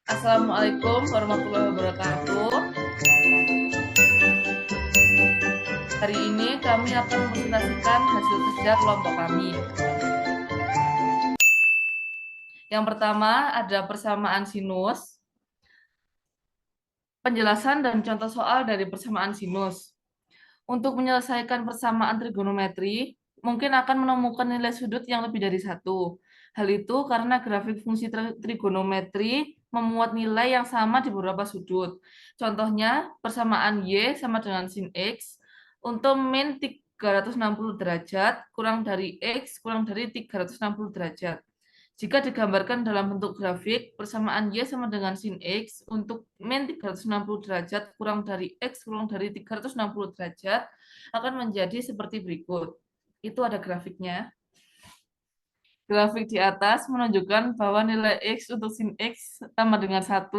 Assalamualaikum warahmatullahi wabarakatuh. Hari ini kami akan mempresentasikan hasil kerja kelompok kami. Yang pertama ada persamaan sinus, penjelasan dan contoh soal dari persamaan sinus. Untuk menyelesaikan persamaan trigonometri, mungkin akan menemukan nilai sudut yang lebih dari satu. Hal itu karena grafik fungsi trigonometri memuat nilai yang sama di beberapa sudut. Contohnya, persamaan Y sama dengan sin X untuk min 360 derajat kurang dari X kurang dari 360 derajat. Jika digambarkan dalam bentuk grafik, persamaan Y sama dengan sin X untuk min 360 derajat kurang dari X kurang dari 360 derajat akan menjadi seperti berikut. Itu ada grafiknya. Grafik di atas menunjukkan bahwa nilai X untuk sin X sama dengan 1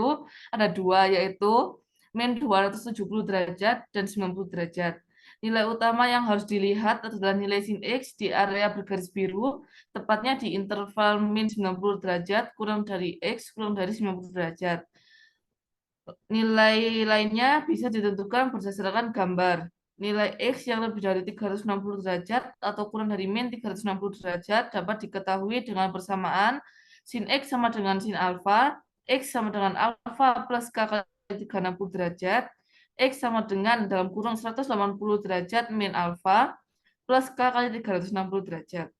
ada dua, yaitu min 270 derajat dan 90 derajat. Nilai utama yang harus dilihat adalah nilai sin X di area bergaris biru, tepatnya di interval min 90 derajat kurang dari X kurang dari 90 derajat. Nilai lainnya bisa ditentukan berdasarkan gambar. Nilai X yang lebih dari 360 derajat atau kurang dari min 360 derajat dapat diketahui dengan persamaan sin X sama dengan sin alfa, X sama dengan alfa plus K kali 360 derajat, X sama dengan dalam kurung 180 derajat min alfa plus K kali 360 derajat.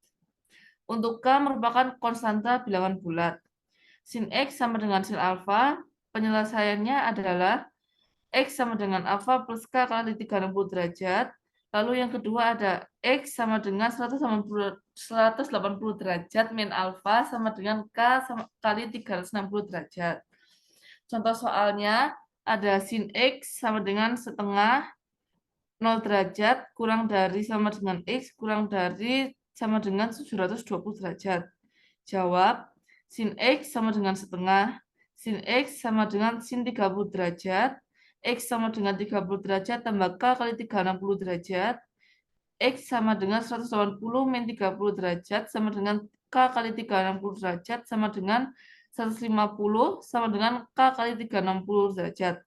Untuk K merupakan konstanta bilangan bulat. Sin X sama dengan sin alfa, penyelesaiannya adalah X sama dengan alfa plus K kali 360 derajat. Lalu yang kedua ada X sama dengan 180 derajat min alfa sama dengan K kali 360 derajat. Contoh soalnya ada sin X sama dengan setengah 0 derajat kurang dari sama dengan X kurang dari sama dengan 720 derajat. Jawab, sin X sama dengan setengah, sin X sama dengan sin 30 derajat, X sama dengan 30 derajat tambah K kali 360 derajat, X sama dengan 180 min 30 derajat sama dengan K kali 360 derajat sama dengan 150 sama dengan K kali 360 derajat.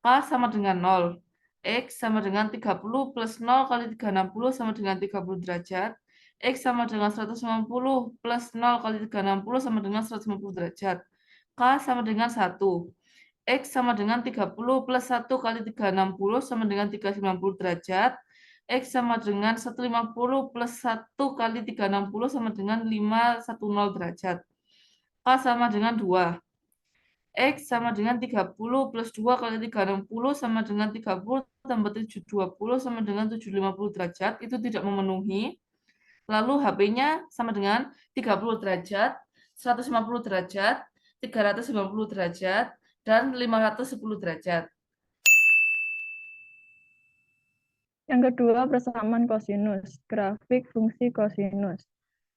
K sama dengan 0. X sama dengan 30 plus 0 kali 360 sama dengan 30 derajat. X sama dengan 150 plus 0 kali 360 sama dengan 150 derajat. K sama dengan 1. X sama dengan 30 plus 1 kali 360 sama dengan 390 derajat. X sama dengan 150 plus 1 kali 360 sama dengan 510 derajat. K sama dengan 2. X sama dengan 30 plus 2 kali 360 sama dengan 30 tambah 720 sama dengan 750 derajat. Itu tidak memenuhi. Lalu HP-nya sama dengan 30 derajat, 150 derajat, 350 derajat, dan 510 derajat. Yang kedua, persamaan kosinus. Grafik fungsi kosinus.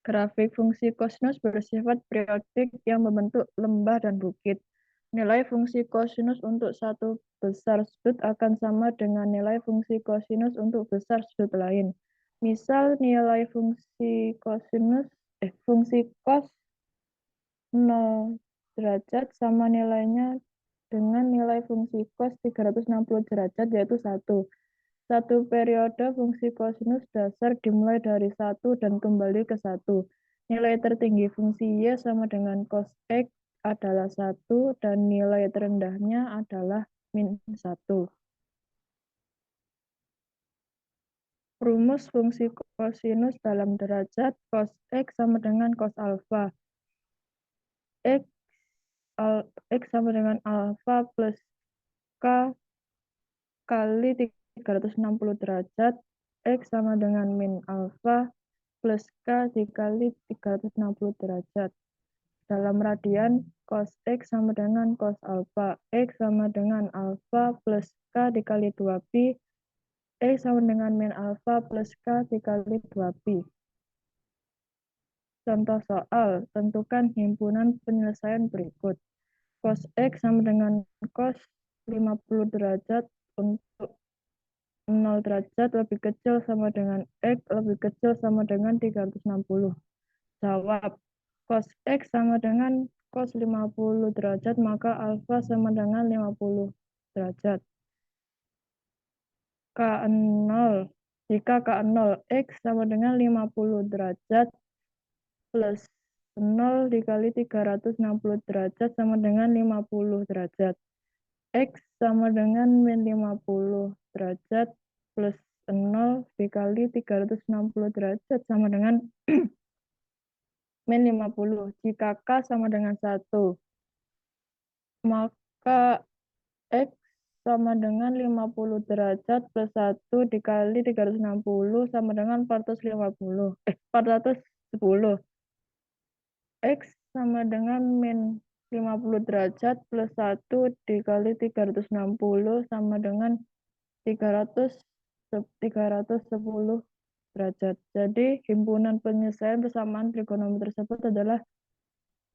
Grafik fungsi kosinus bersifat periodik yang membentuk lembah dan bukit. Nilai fungsi kosinus untuk satu besar sudut akan sama dengan nilai fungsi kosinus untuk besar sudut lain. Misal nilai fungsi fungsi cos 0 derajat sama nilainya dengan nilai fungsi cos 360 derajat yaitu 1. Satu periode fungsi kosinus dasar dimulai dari 1 dan kembali ke 1. Nilai tertinggi fungsi Y sama dengan cos X adalah 1 dan nilai terendahnya adalah min 1. Rumus fungsi kosinus dalam derajat cos X sama dengan cos alfa. X, X sama dengan alfa plus K kali 360 derajat. X sama dengan min alfa plus K dikali 360 derajat. Dalam radian, cos X sama dengan cos alfa. X sama dengan alfa plus K dikali 2pi. X sama dengan min alfa plus K dikali 2pi. Contoh soal, tentukan himpunan penyelesaian berikut. Cos X sama dengan cos 50 derajat untuk 0 derajat lebih kecil sama dengan X lebih kecil sama dengan 360. Jawab, cos X sama dengan cos 50 derajat, maka alfa sama dengan 50 derajat. K0, jika K0 X sama dengan 50 derajat plus 0 dikali 360 derajat sama dengan 50 derajat. X sama dengan min 50 derajat plus 0 dikali 360 derajat sama dengan min 50. Jika K sama dengan 1, maka X sama dengan 50 derajat plus 1 dikali 360 sama dengan 410. X sama dengan min 50 derajat plus 1 dikali 360 sama dengan 310 derajat. Jadi himpunan penyelesaian persamaan trigonometri tersebut adalah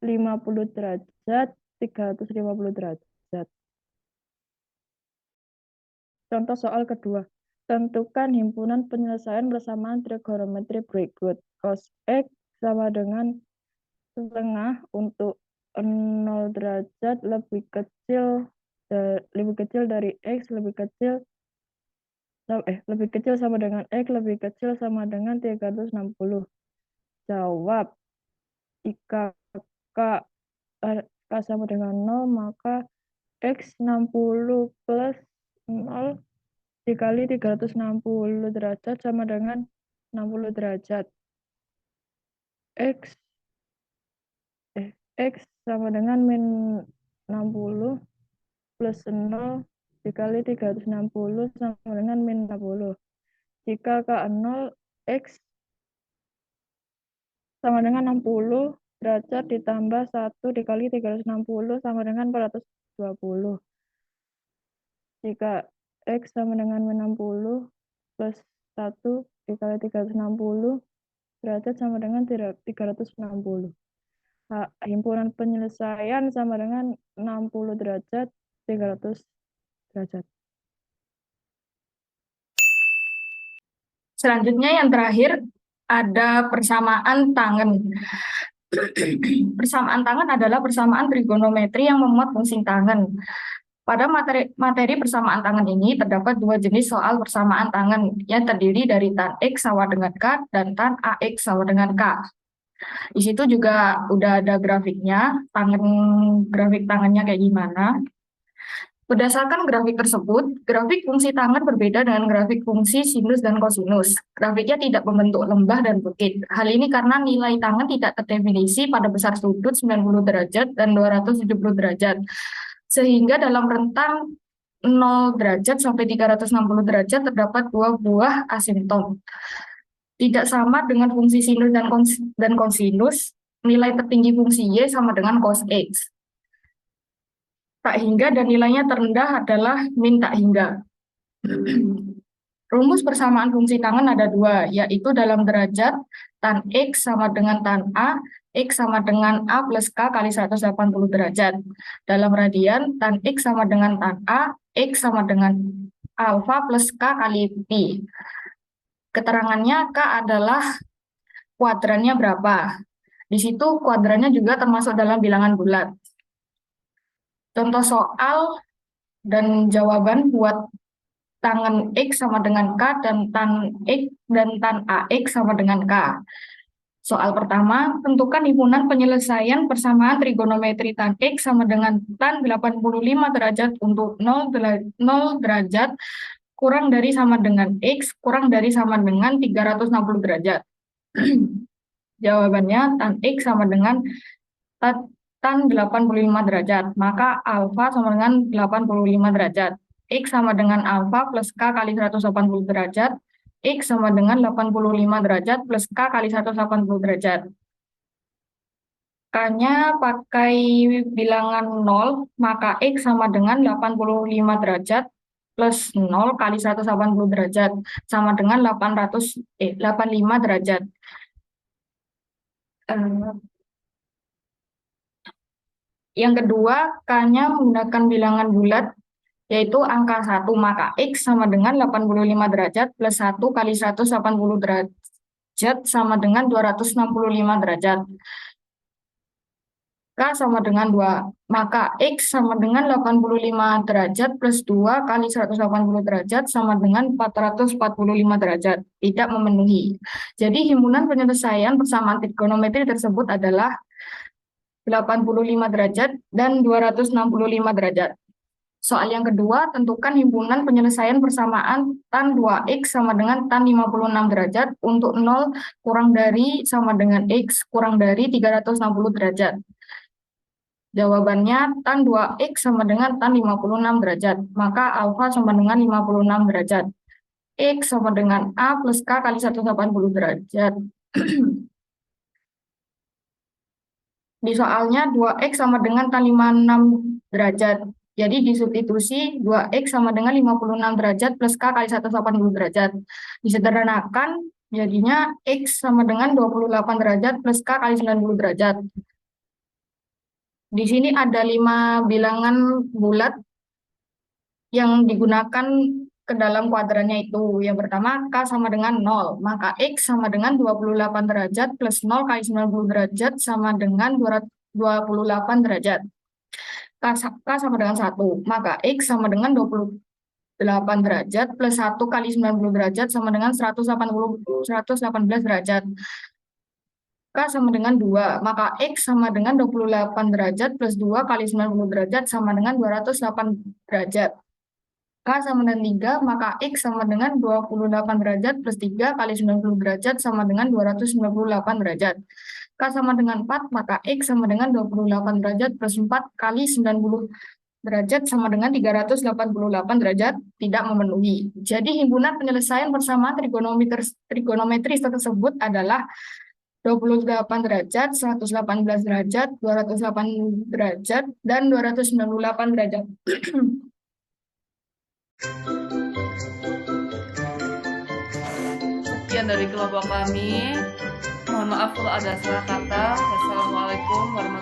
50 derajat, 350 derajat. Contoh soal kedua. Tentukan himpunan penyelesaian persamaan trigonometri berikut. Cos X sama dengan setengah untuk 0 derajat lebih kecil dari X lebih kecil sama dengan X lebih kecil sama dengan 360. Jawab. Jika K, K sama dengan 0, maka X 60 plus 0 dikali 360 derajat sama dengan 60 derajat. X sama dengan min 60 plus 0 dikali 360 sama dengan min 60. Jika K0 X sama dengan 60 derajat ditambah 1 dikali 360 sama dengan 420. Jika X sama dengan min 60 plus 1 dikali 360 derajat sama dengan 360. Himpunan penyelesaian sama dengan 60 derajat, 300 derajat. Selanjutnya yang terakhir ada persamaan tangen. Persamaan tangen adalah persamaan trigonometri yang memuat fungsi tangen. Pada materi persamaan tangen ini terdapat dua jenis soal persamaan tangen yang terdiri dari tan X sama dengan K dan tan AX sama dengan K. Di situ juga udah ada grafiknya, grafik tangannya kayak gimana. Berdasarkan grafik tersebut, grafik fungsi tangen berbeda dengan grafik fungsi sinus dan kosinus. Grafiknya tidak membentuk lembah dan bukit. Hal ini karena nilai tangen tidak terdefinisi pada besar sudut 90 derajat dan 270 derajat. Sehingga dalam rentang 0 derajat sampai 360 derajat terdapat dua buah asimptom. Tidak sama dengan fungsi sinus dan kosinus, nilai tertinggi fungsi Y sama dengan cos X. Tak hingga dan nilainya terendah adalah min tak hingga. Rumus persamaan fungsi tangen ada dua, yaitu dalam derajat tan X sama dengan tan A, X sama dengan A plus K kali 180 derajat. Dalam radian, tan X sama dengan tan A, X sama dengan alfa plus K kali pi. Keterangannya K adalah kuadrannya berapa. Di situ kuadrannya juga termasuk dalam bilangan bulat. Contoh soal dan jawaban buat tangen X sama dengan K dan tan X dan tan AX sama dengan K. Soal pertama, tentukan himpunan penyelesaian persamaan trigonometri tan X sama dengan tan 85 derajat untuk 0 derajat kurang dari sama dengan X kurang dari sama dengan 360 derajat. Jawabannya tan X sama dengan tan 85 derajat, maka alfa sama dengan 85 derajat. X sama dengan alfa plus K kali 180 derajat. X sama dengan 85 derajat plus K kali 180 derajat. K-nya pakai bilangan 0, maka X sama dengan 85 derajat plus 0 kali 180 derajat, sama dengan 85 derajat. Yang kedua, K-nya menggunakan bilangan bulat, yaitu angka 1, maka X sama dengan 85 derajat plus 1 kali 180 derajat sama dengan 265 derajat. K sama dengan 2. Maka X sama dengan 85 derajat plus 2 kali 180 derajat sama dengan 445 derajat. Tidak memenuhi. Jadi himpunan penyelesaian persamaan trigonometri tersebut adalah 85 derajat dan 265 derajat. Soal yang kedua, tentukan himpunan penyelesaian persamaan tan 2x sama dengan tan 56 derajat untuk 0 kurang dari sama dengan x kurang dari 360 derajat. Jawabannya tan 2x sama dengan tan 56 derajat. Maka alfa sama dengan 56 derajat. X sama dengan A plus K kali 180 derajat. Di soalnya 2x sama dengan tan 56 derajat. Jadi disubstitusi 2x sama dengan 56 derajat plus K kali 180 derajat. Disederhanakan jadinya X sama dengan 28 derajat plus K kali 90 derajat. Di sini ada 5 bilangan bulat yang digunakan ke dalam kuadrannya itu. Yang pertama K sama dengan 0, maka X sama dengan 28 derajat plus 0 kali 90 derajat sama dengan 28 derajat. K sama dengan 1, maka X sama dengan 28 derajat plus 1 kali 90 derajat sama dengan 118 derajat. K sama dengan 2, maka X sama dengan 28 derajat plus 2 kali 90 derajat sama dengan 208 derajat. K sama dengan 3, maka X sama dengan 28 derajat plus 3 kali 90 derajat sama dengan 298 derajat. K sama dengan 4, maka X sama dengan 28 derajat plus 4 kali 90 derajat sama dengan 388 derajat, tidak memenuhi. Jadi himpunan penyelesaian persamaan trigonometri tersebut adalah 28 derajat, 118 derajat, 208 derajat, dan 298 derajat. Sekian dari kelompok kami. Mohon maaf kalau ada salah kata. Wassalamualaikum warahmatullahi wabarakatuh.